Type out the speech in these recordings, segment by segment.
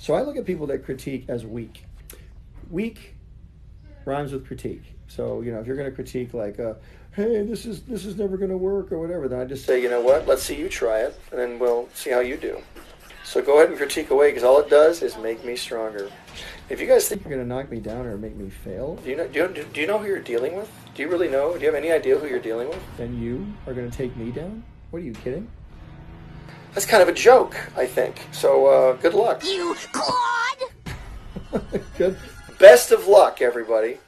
So I look at people that critique as weak. Weak rhymes with critique. So, if you're going to critique like, hey, this is never going to work or whatever, then I just say, you know what, let's see you try it, and then we'll see how you do. So go ahead and critique away, because all it does is make me stronger. If you guys think you're going to knock me down or make me fail, do you know who you're dealing with? Do you really know? Do you have any idea who you're dealing with? Then you are going to take me down? What are you kidding? That's kind of a joke, I think. So good luck. You clod! Good. Best of luck, everybody.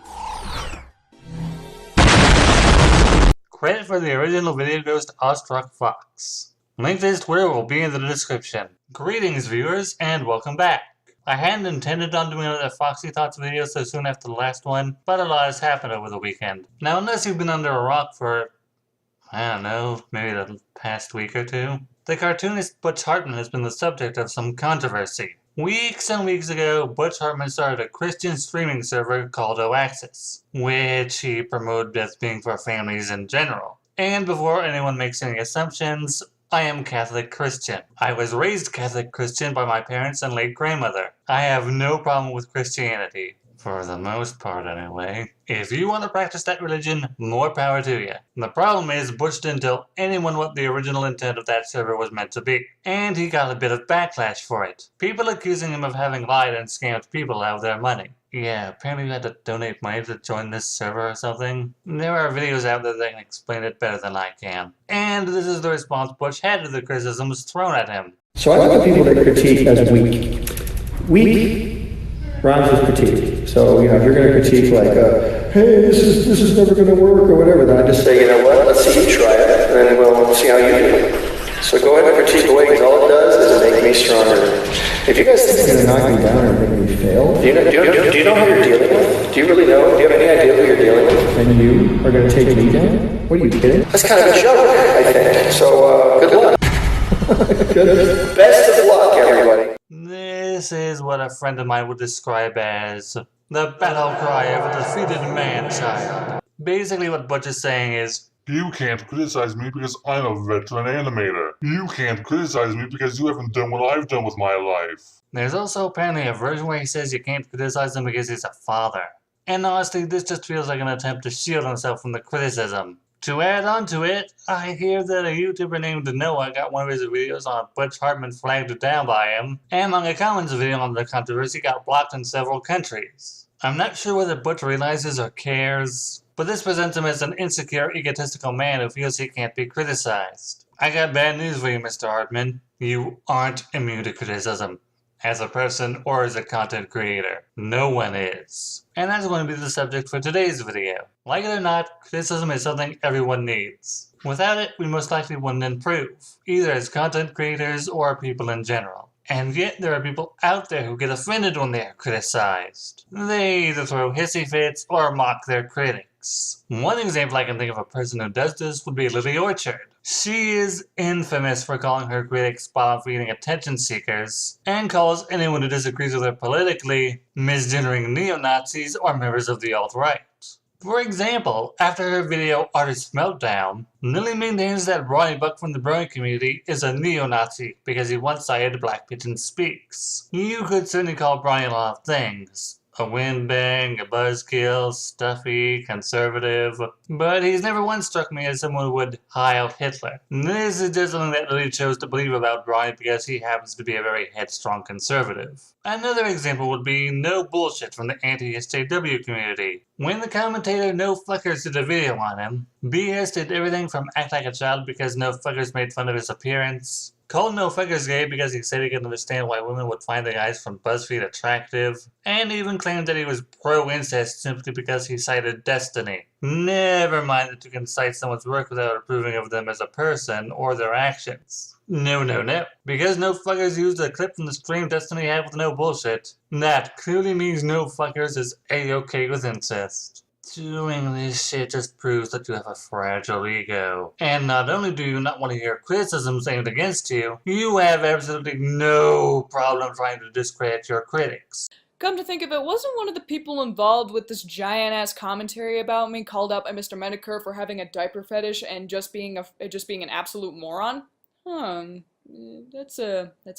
Credit for the original video goes to Awestruck Fox. Link to his Twitter will be in the description. Greetings, viewers, and welcome back. I hadn't intended on doing another Foxy Thoughts video so soon after the last one, but a lot has happened over the weekend. Now, unless you've been under a rock for, I don't know, maybe the past week or two, the cartoonist Butch Hartman has been the subject of some controversy. Weeks and weeks ago, Butch Hartman started a Christian streaming server called Oaxis, which he promoted as being for families in general. And before anyone makes any assumptions, I am Catholic Christian. I was raised Catholic Christian by my parents and late grandmother. I have no problem with Christianity. For the most part, anyway. If you want to practice that religion, more power to you. The problem is, Butch didn't tell anyone what the original intent of that server was meant to be. And he got a bit of backlash for it. People accusing him of having lied and scammed people out of their money. Yeah, apparently you had to donate money to join this server or something. There are videos out there that can explain it better than I can. And this is the response Butch had to the criticisms thrown at him. So I look at people that critique as weak. Weak rhymes with critique. So, if you're going to critique like, hey, this is never going to work or whatever, then I just say, you know what, let's see you try it, and then we'll see how you do. So go ahead and critique away, because all it does is make me stronger. If you guys think you're going to knock me down or make me fail, do you know who you're dealing with? Do you really know? Do you have any idea who you're dealing with? And you are going to take me down? What are you kidding? That's kind of a joke, I think. So good luck. Good. Best of luck, everybody. This is what a friend of mine would describe as the battle cry of a defeated man-child. Basically what Butch is saying is, you can't criticize me because I'm a veteran animator. You can't criticize me because you haven't done what I've done with my life. There's also apparently a version where he says you can't criticize him because he's a father. And honestly, this just feels like an attempt to shield himself from the criticism. To add on to it, I hear that a YouTuber named Noah got one of his videos on Butch Hartman flagged down by him, and Manga Commons' video on the controversy got blocked in several countries. I'm not sure whether Butch realizes or cares, but this presents him as an insecure, egotistical man who feels he can't be criticized. I got bad news for you, Mr. Hartman. You aren't immune to criticism. As a person or as a content creator. No one is. And that's going to be the subject for today's video. Like it or not, criticism is something everyone needs. Without it, we most likely wouldn't improve, either as content creators or people in general. And yet there are people out there who get offended when they are criticized. They either throw hissy fits or mock their critics. One example I can think of a person who does this would be Lily Orchard. She is infamous for calling her critics bottom-feeding attention seekers, and calls anyone who disagrees with her politically misgendering neo-Nazis or members of the alt-right. For example, after her video Artist Meltdown, Lily maintains that Ronnie Buck from the Brony community is a neo-Nazi because he once cited Black Pigeon Speaks. You could certainly call Bronny a lot of things. A windbang, a buzzkill, stuffy, conservative, but he's never once struck me as someone who would high out Hitler. This is just something that Lily chose to believe about Bronny because he happens to be a very headstrong conservative. Another example would be No Bullshit from the anti-SJW community. When the commentator No Fuckers did a video on him, BS did everything from act like a child because No Fuckers made fun of his appearance, called No Fuckers gay because he said he could understand why women would find the guys from BuzzFeed attractive, and even claimed that he was pro-incest simply because he cited Destiny. Never mind that you can cite someone's work without approving of them as a person or their actions. No, no, no. Because No Fuckers used a clip from the stream Destiny had with No Bullshit, that clearly means No Fuckers is A-okay with incest. Doing this shit just proves that you have a fragile ego. And not only do you not want to hear criticisms aimed against you, you have absolutely no problem trying to discredit your critics. Come to think of it, wasn't one of the people involved with this giant-ass commentary about me called out by Mr. Medicare for having a diaper fetish and just being an absolute moron? That's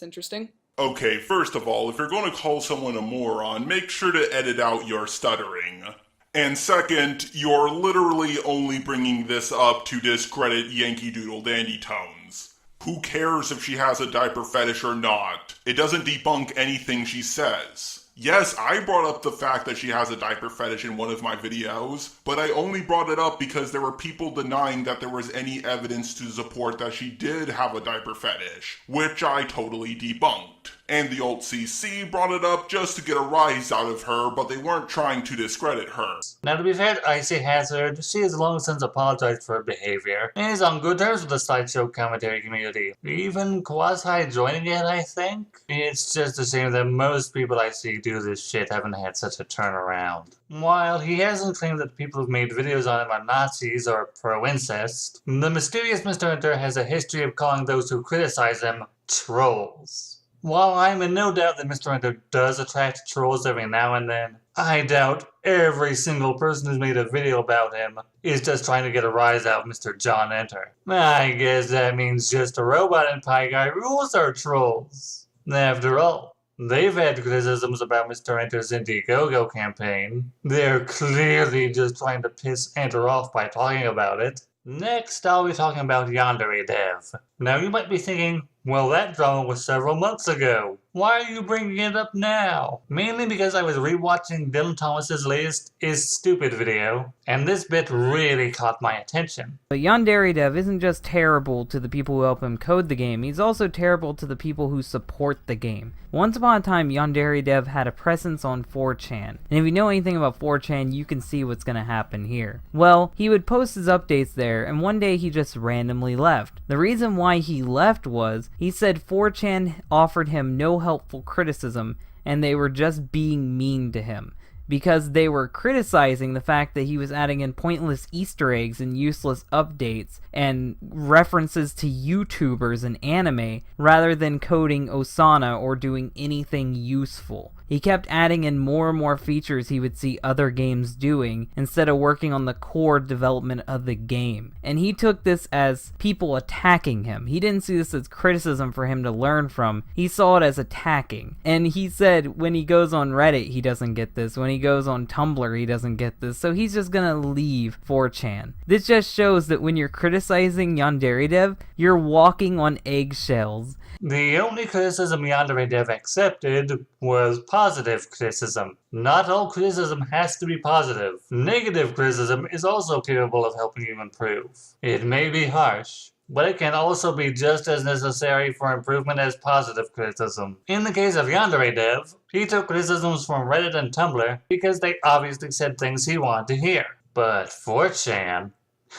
interesting. Okay, first of all, if you're going to call someone a moron, make sure to edit out your stuttering. And second, you're literally only bringing this up to discredit Yankee Doodle Dandy Tones. Who cares if she has a diaper fetish or not? It doesn't debunk anything she says. Yes, I brought up the fact that she has a diaper fetish in one of my videos, but I only brought it up because there were people denying that there was any evidence to support that she did have a diaper fetish, which I totally debunked. And the old CC brought it up just to get a rise out of her, but they weren't trying to discredit her. Now, to be fair to Icy Hazard, she has long since apologized for her behavior, and is on good terms with the slideshow commentary community. Even quasi joining it, I think? It's just a shame that most people I see do this shit haven't had such a turnaround. While he hasn't claimed that people who've made videos on him are Nazis or pro-incest, the mysterious Mr. Hunter has a history of calling those who criticize him trolls. While I'm in no doubt that Mr. Hunter does attract trolls every now and then, I doubt every single person who's made a video about him is just trying to get a rise out of Mr. John Enter. I guess that means just a robot and Pie Guy rules are trolls. After all, they've had criticisms about Mr. Enter's Indiegogo campaign. They're clearly just trying to piss Enter off by talking about it. Next, I'll be talking about Yandere Dev. Now, you might be thinking, well, that drama was several months ago. Why are you bringing it up now? Mainly because I was rewatching Dylan Thomas's latest Is Stupid video, and this bit really caught my attention. But Yandere Dev isn't just terrible to the people who help him code the game, he's also terrible to the people who support the game. Once upon a time, Yandere Dev had a presence on 4chan, and if you know anything about 4chan, you can see what's gonna happen here. Well, he would post his updates there, and one day he just randomly left. The reason why he left was, he said 4chan offered him no helpful criticism, and they were just being mean to him, because they were criticizing the fact that he was adding in pointless Easter eggs and useless updates and references to YouTubers and anime rather than coding Osana or doing anything useful. He kept adding in more and more features he would see other games doing instead of working on the core development of the game. And he took this as people attacking him. He didn't see this as criticism for him to learn from. He saw it as attacking. And he said when he goes on Reddit, he doesn't get this. When he goes on Tumblr, he doesn't get this. So he's just gonna leave 4chan. This just shows that when you're criticizing Yandere Dev, you're walking on eggshells. The only criticism Yandere Dev accepted was positive criticism. Not all criticism has to be positive. Negative criticism is also capable of helping you improve. It may be harsh, but it can also be just as necessary for improvement as positive criticism. In the case of Yandere Dev, he took criticisms from Reddit and Tumblr because they obviously said things he wanted to hear. But 4chan,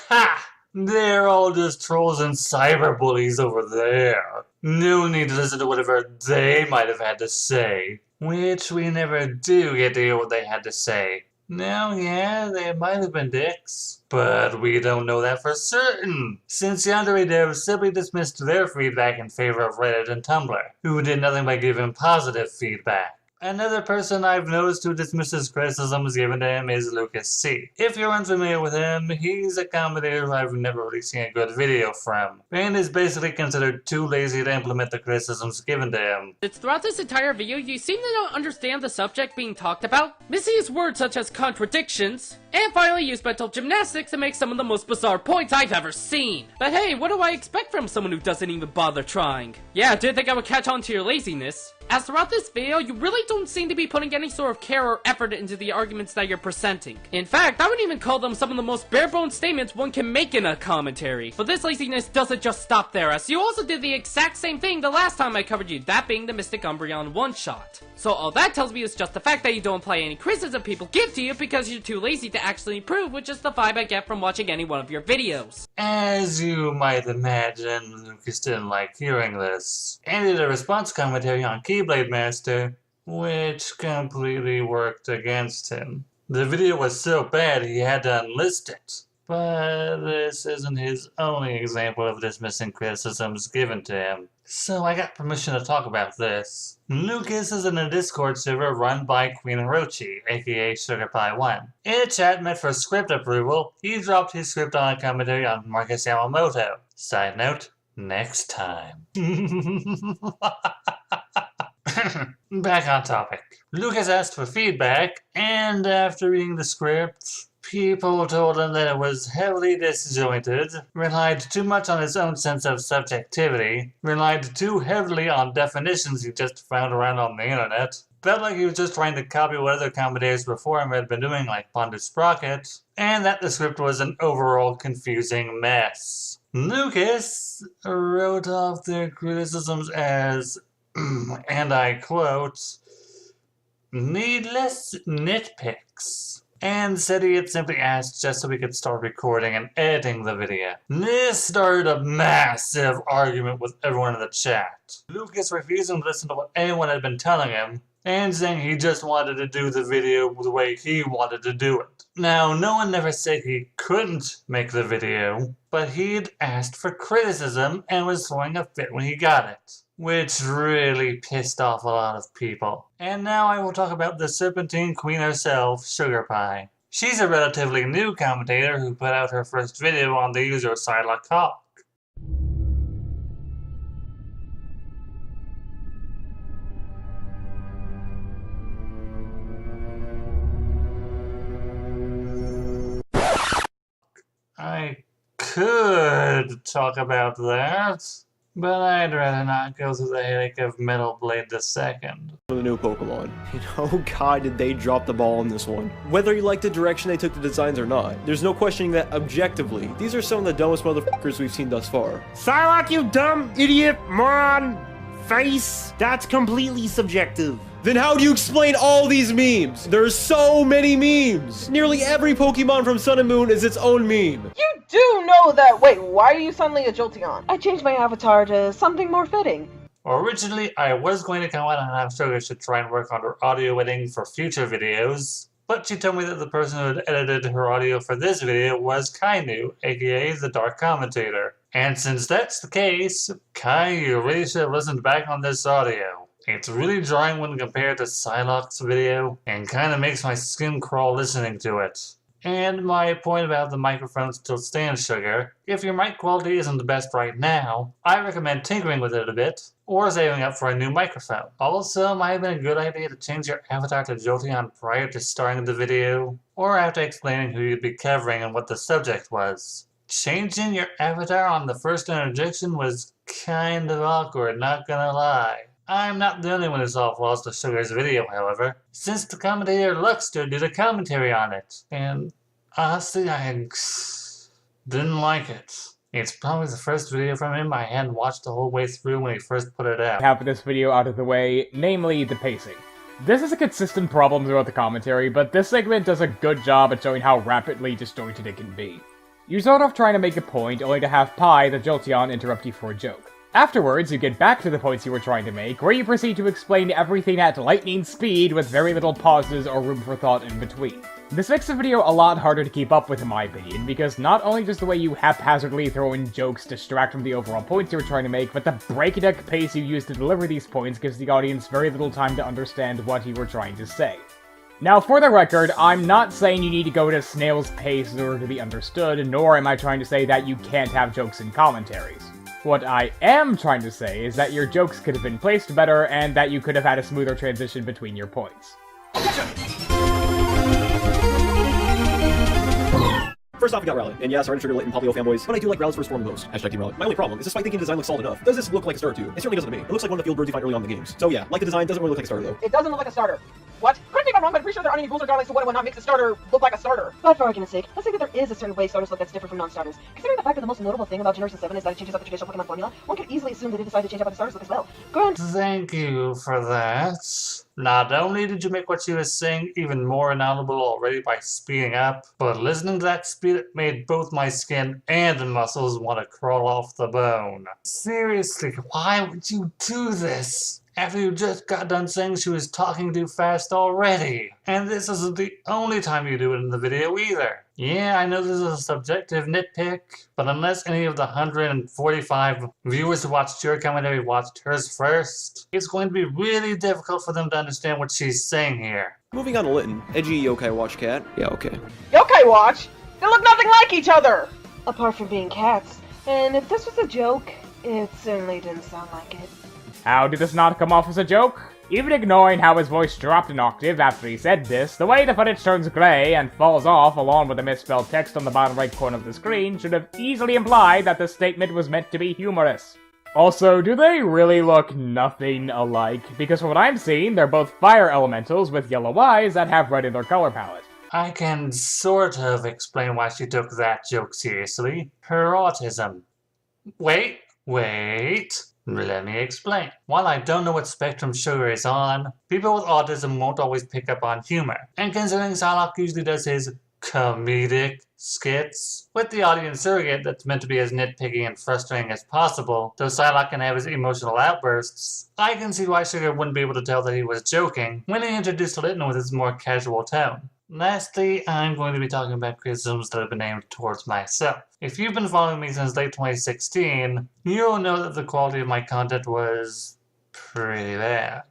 ha! They're all just trolls and cyberbullies over there. No need to listen to whatever they might have had to say. Which we never do get to hear what they had to say. Now, yeah, they might have been dicks, but we don't know that for certain, since Yandere Dev simply dismissed their feedback in favor of Reddit and Tumblr, who did nothing but give him positive feedback. Another person I've noticed who dismisses criticisms given to him is Lucas C. If you're unfamiliar with him, he's a commentator who I've never really seen a good video from, and is basically considered too lazy to implement the criticisms given to him. It's throughout this entire video, you seem to not understand the subject being talked about, misuse words such as contradictions, and finally use mental gymnastics to make some of the most bizarre points I've ever seen. But hey, what do I expect from someone who doesn't even bother trying? Yeah, I did think I would catch on to your laziness. As throughout this video, you really don't seem to be putting any sort of care or effort into the arguments that you're presenting. In fact, I would even call them some of the most bare-bones statements one can make in a commentary. But this laziness doesn't just stop there, as you also did the exact same thing the last time I covered you, that being the Mystic Umbreon one-shot. So all that tells me is just the fact that you don't apply any criticism people give to you because you're too lazy to actually improve, which is the vibe I get from watching any one of your videos. As you might imagine, Lucas didn't like hearing this, and did a response commentary on Keyblade Master, which completely worked against him. The video was so bad he had to unlist it. But this isn't his only example of dismissing criticisms given to him. So I got permission to talk about this. Lucas is in a Discord server run by Queen Hirochi, aka SugarPie1. In a chat meant for script approval, he dropped his script on a commentary on Marcus Yamamoto. Side note, next time. Back on topic. Lucas asked for feedback, and after reading the script, people told him that it was heavily disjointed, relied too much on his own sense of subjectivity, relied too heavily on definitions he just found around on the internet, felt like he was just trying to copy what other commentators before him had been doing, like Ponder Sprocket, and that the script was an overall confusing mess. Lucas wrote off their criticisms as, and I quote, needless nitpicks, and said he had simply asked just so he could start recording and editing the video. This started a massive argument with everyone in the chat. Lucas refusing to listen to what anyone had been telling him, and saying he just wanted to do the video the way he wanted to do it. Now, no one ever said he couldn't make the video, but he'd asked for criticism and was throwing a fit when he got it, which really pissed off a lot of people. And now I will talk about the Serpentine Queen herself, Sugar Pie. She's a relatively new commentator who put out her first video on the user Psylocke Hawk. I could talk about that, but I'd rather not go through the headache of Metal Blade II. The new Pokemon. Oh god, did they drop the ball on this one. Whether you like the direction they took the designs or not, there's no questioning that objectively, these are some of the dumbest motherfuckers we've seen thus far. Psylocke, you dumb idiot, moron, face. That's completely subjective. Then how do you explain all these memes? There's so many memes! Nearly every Pokemon from Sun and Moon is its own meme. You do know that. Wait, why are you suddenly a Jolteon? I changed my avatar to something more fitting. Originally, I was going to come out and have Sugar should try and work on her audio editing for future videos, but she told me that the person who had edited her audio for this video was Kainu, aka the Dark Commentator. And since that's the case, Kai, you really should have listened back on this audio. It's really jarring when compared to Psylocke's video, and kinda makes my skin crawl listening to it. And my point about the microphone still stands, Sugar. If your mic quality isn't the best right now, I recommend tinkering with it a bit, or saving up for a new microphone. Also, it might have been a good idea to change your avatar to Jolteon prior to starting the video, or after explaining who you'd be covering and what the subject was. Changing your avatar on the first interjection was kind of awkward, not gonna lie. I'm not the only one who saw flaws to Sugar's video, however, since the commentator Luxter did a commentary on it, and honestly, I didn't like it. It's probably the first video from him I hadn't watched the whole way through when he first put it out. Have this video out of the way, namely the pacing. This is a consistent problem throughout the commentary, but this segment does a good job at showing how rapidly disjointed it can be. You start off trying to make a point, only to have Pi, the Jolteon, interrupt you for a joke. Afterwards, you get back to the points you were trying to make, where you proceed to explain everything at lightning speed with very little pauses or room for thought in between. This makes the video a lot harder to keep up with in my opinion, because not only does the way you haphazardly throw in jokes distract from the overall points you were trying to make, but the breakneck pace you use to deliver these points gives the audience very little time to understand what you were trying to say. Now, for the record, I'm not saying you need to go at a snail's pace in order to be understood, nor am I trying to say that you can't have jokes in commentaries. What I am trying to say is that your jokes could have been placed better, and that you could have had a smoother transition between your points. First off, we got Rowlet, and yes, our Trigger Lit and Poplio fanboys, but I do like Rowlet's first form the most. Hashtag Team Rowlet. My only problem is despite thinking the design looks solid enough, does this look like a starter too? It certainly doesn't to me. It looks like one of the field birds you find early on in the games. So yeah, like the design, doesn't really look like a starter though. It doesn't look like a starter. What? Correct me if I'm wrong, but I'm pretty sure there aren't any rules or guidelines to what and what not makes a starter look like a starter. But for argument's sake, let's say that there is a certain way starters look that's different from non-starters. Considering the fact that the most notable thing about Generation 7 is that it changes up the traditional Pokemon formula, one could easily assume that they decided to change up how the starters look as well. Grant. Thank you for that. Not only did you make what she was saying even more inaudible already by speeding up, but listening to that speed it made both my skin and muscles want to crawl off the bone. Seriously, why would you do this? After you just got done saying she was talking too fast already. And this isn't the only time you do it in the video either. Yeah, I know this is a subjective nitpick, but unless any of the 145 viewers who watched your commentary watched hers first, it's going to be really difficult for them to understand what she's saying here. Moving on to Litten, edgy yokai watch cat. Yeah, okay. Yokai watch? They look nothing like each other! Apart from being cats. And if this was a joke, it certainly didn't sound like it. How did this not come off as a joke? Even ignoring how his voice dropped an octave after he said this, the way the footage turns gray and falls off along with the misspelled text on the bottom right corner of the screen should have easily implied that the statement was meant to be humorous. Also, do they really look nothing alike? Because from what I'm seeing, they're both fire elementals with yellow eyes that have red in their color palette. I can sort of explain why she took that joke seriously. Her autism. Wait. Let me explain. While I don't know what spectrum Sugar is on, people with autism won't always pick up on humor. And considering Psylocke usually does his comedic skits with the audience surrogate that's meant to be as nitpicky and frustrating as possible, though Psylocke can have his emotional outbursts, I can see why Sugar wouldn't be able to tell that he was joking when he introduced Litton with his more casual tone. Lastly, I'm going to be talking about criticisms that have been aimed towards myself. If you've been following me since late 2016, you'll know that the quality of my content was pretty bad.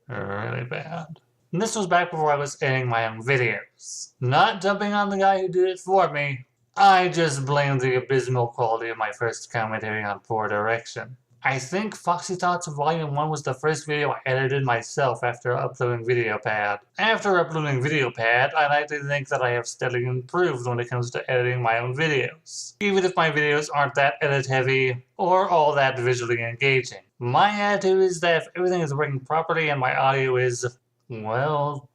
Really bad. And this was back before I was editing my own videos. Not jumping on the guy who did it for me, I just blame the abysmal quality of my first commentary on Poor Direction. I think Foxy Thoughts Volume 1 was the first video I edited myself after uploading VideoPad. After uploading VideoPad, I like to think that I have steadily improved when it comes to editing my own videos, even if my videos aren't that edit-heavy or all that visually engaging. My attitude is that if everything is working properly and my audio is, well,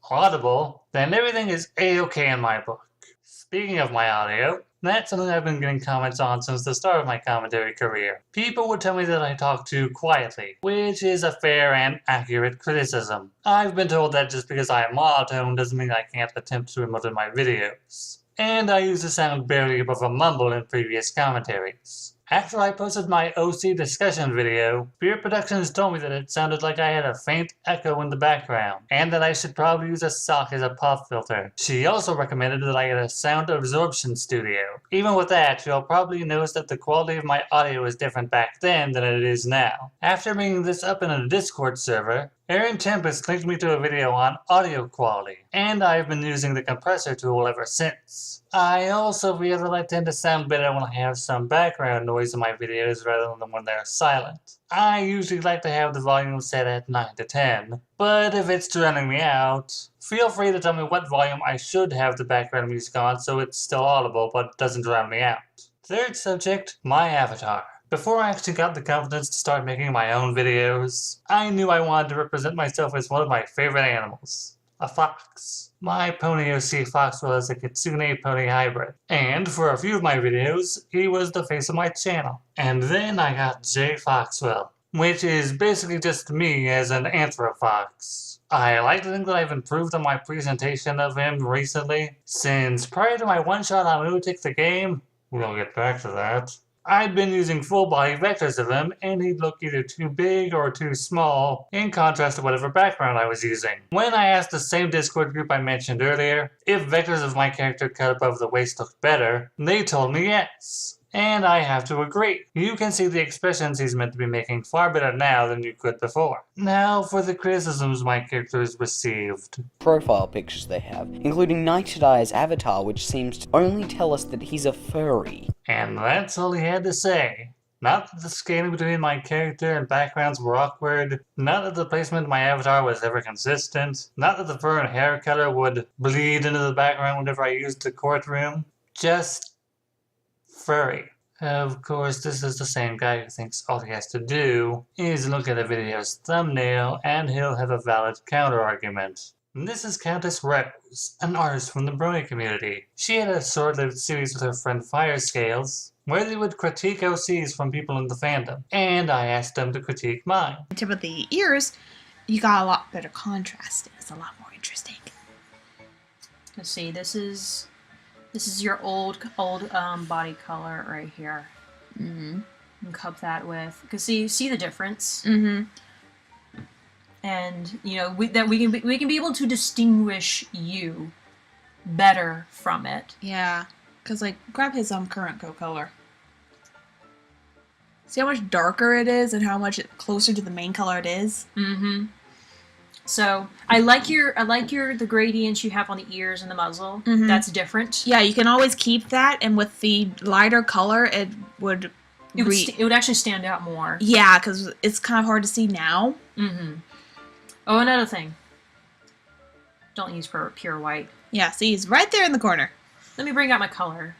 audible, then everything is A-okay in my book. Speaking of my audio, that's something I've been getting comments on since the start of my commentary career. People would tell me that I talk too quietly, which is a fair and accurate criticism. I've been told that just because I am monotone doesn't mean I can't attempt to emote in my videos. And I used to sound barely above a mumble in previous commentaries. After I posted my OC discussion video, Spirit Productions told me that it sounded like I had a faint echo in the background, and that I should probably use a sock as a pop filter. She also recommended that I get a sound absorption studio. Even with that, you'll probably notice that the quality of my audio is different back then than it is now. After bringing this up in a Discord server, Aaron Tempest linked me to a video on audio quality, and I've been using the compressor tool ever since. I also feel that I tend to sound better when I have some background noise in my videos rather than when they're silent. I usually like to have the volume set at 9 to 10, but if it's drowning me out, feel free to tell me what volume I should have the background music on so it's still audible but doesn't drown me out. Third subject, my avatar. Before I actually got the confidence to start making my own videos, I knew I wanted to represent myself as one of my favorite animals, a fox. My pony OC Foxwell is a Kitsune pony hybrid, and for a few of my videos, he was the face of my channel. And then I got J Foxwell, which is basically just me as an anthrofox. I like to think that I've improved on my presentation of him recently, since prior to my one-shot on Lunatic the Game, we'll get back to that, I'd been using full-body vectors of him, and he'd look either too big or too small, in contrast to whatever background I was using. When I asked the same Discord group I mentioned earlier if vectors of my character cut above the waist looked better, they told me yes. And I have to agree. You can see the expressions he's meant to be making far better now than you could before. Now for the criticisms my character has received. Profile pictures they have, including Night Eye's avatar, which seems to only tell us that he's a furry. And that's all he had to say. Not that the scaling between my character and backgrounds were awkward, not that the placement of my avatar was ever consistent, not that the fur and hair color would bleed into the background whenever I used the courtroom, just furry. Of course, this is the same guy who thinks all he has to do is look at a video's thumbnail and he'll have a valid counter-argument. This is Countess Rose, an artist from the Brony community. She had a short-lived series with her friend Firescales, where they would critique OCs from people in the fandom, and I asked them to critique mine. On top of the ears, you got a lot better contrast. It's a lot more interesting. Let's see, this is your old body color right here. Mm-hmm. And cup that with, because see the difference. Mm-hmm. And you know we can be able to distinguish you better from it. Yeah, because like grab his current coat color. See how much darker it is and how much closer to the main color it is. Mm-hmm. So I like the gradients you have on the ears and the muzzle. Mm-hmm. That's different. Yeah, you can always keep that, and with the lighter color, it would It would actually stand out more. Yeah, because it's kind of hard to see now. Mm-hmm. Oh, another thing. Don't use pure white. Yeah, see, he's right there in the corner. Let me bring out my color.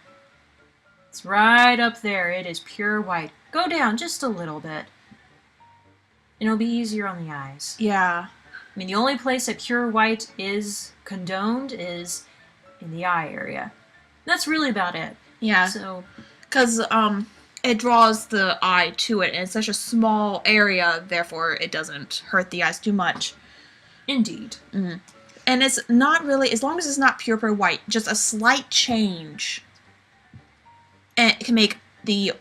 It's right up there. It is pure white. Go down just a little bit. And it'll be easier on the eyes. Yeah. I mean, the only place that pure white is condoned is in the eye area. That's really about it. Yeah. So, because it draws the eye to it, and it's such a small area, therefore it doesn't hurt the eyes too much. Indeed. Mm-hmm. And it's not really, as long as it's not pure white, just a slight change, and it can make the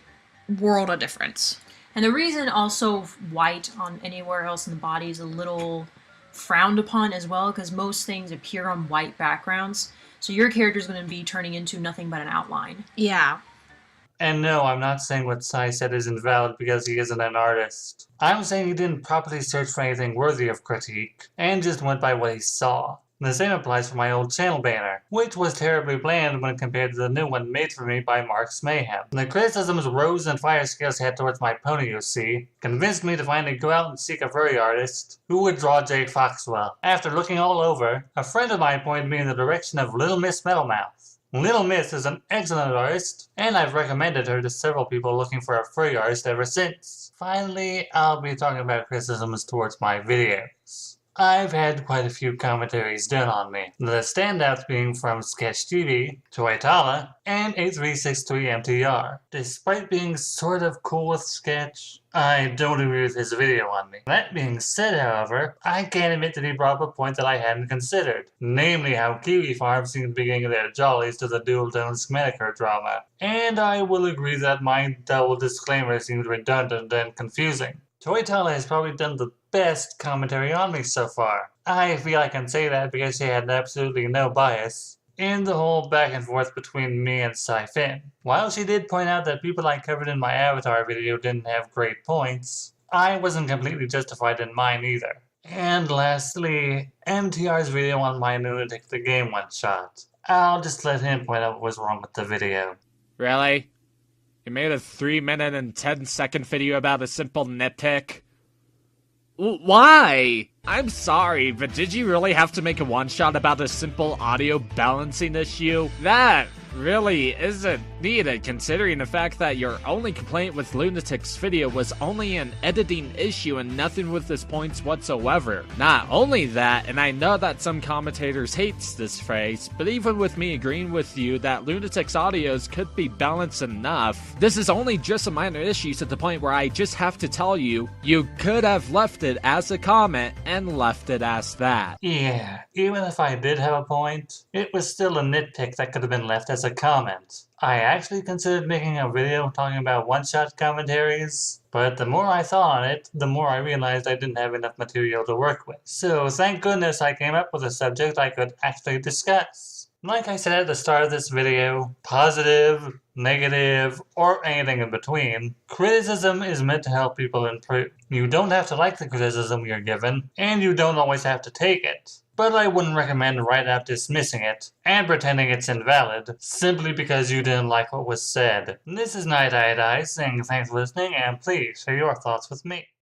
world of difference. And the reason also white on anywhere else in the body is a little frowned upon as well, because most things appear on white backgrounds. So your character is going to be turning into nothing but an outline. Yeah. And no, I'm not saying what Sai said is invalid because he isn't an artist. I'm saying he didn't properly search for anything worthy of critique, and just went by what he saw. The same applies for my old channel banner, which was terribly bland when compared to the new one made for me by Mark's Mayhem. The criticisms Rose and Fire Scales had towards my pony, you see, convinced me to finally go out and seek a furry artist who would draw Jake Foxwell. After looking all over, a friend of mine pointed me in the direction of Little Miss Metalmouth. Little Miss is an excellent artist, and I've recommended her to several people looking for a furry artist ever since. Finally, I'll be talking about criticisms towards my videos. I've had quite a few commentaries done on me, the standouts being from Sketch TV, Toytala, and 8363MTR. Despite being sort of cool with Sketch, I don't agree with his video on me. That being said, however, I can admit that he brought up a point that I hadn't considered, namely how Kiwi Farm seemed to be getting their jollies to the Dual Tone Schemaker drama. And I will agree that my double disclaimer seems redundant and confusing. Toytala has probably done the best commentary on me so far. I feel I can say that because she had absolutely no bias in the whole back and forth between me and Sci-Fin. While she did point out that people I covered in my Avatar video didn't have great points, I wasn't completely justified in mine either. And lastly, MTR's video on my Lunatic the Game one-shot. I'll just let him point out what was wrong with the video. Really? You made a 3-minute and 10-second video about a simple nitpick? Why? I'm sorry, but did you really have to make a one-shot about a simple audio balancing issue? That really isn't needed, considering the fact that your only complaint with Lunatic's video was only an editing issue and nothing with his points whatsoever. Not only that, and I know that some commentators hates this phrase, but even with me agreeing with you that Lunatic's audios could be balanced enough, this is only just a minor issue to the point where I just have to tell you, you could have left it as a comment and left it as that. Yeah, even if I did have a point, it was still a nitpick that could have been left as a comment. I actually considered making a video talking about one-shot commentaries, but the more I thought on it, the more I realized I didn't have enough material to work with. So thank goodness I came up with a subject I could actually discuss. Like I said at the start of this video, positive, negative, or anything in between, criticism is meant to help people improve. You don't have to like the criticism you're given, and you don't always have to take it. But I wouldn't recommend right out dismissing it and pretending it's invalid simply because you didn't like what was said. This is Night Eye saying thanks for listening, and please share your thoughts with me.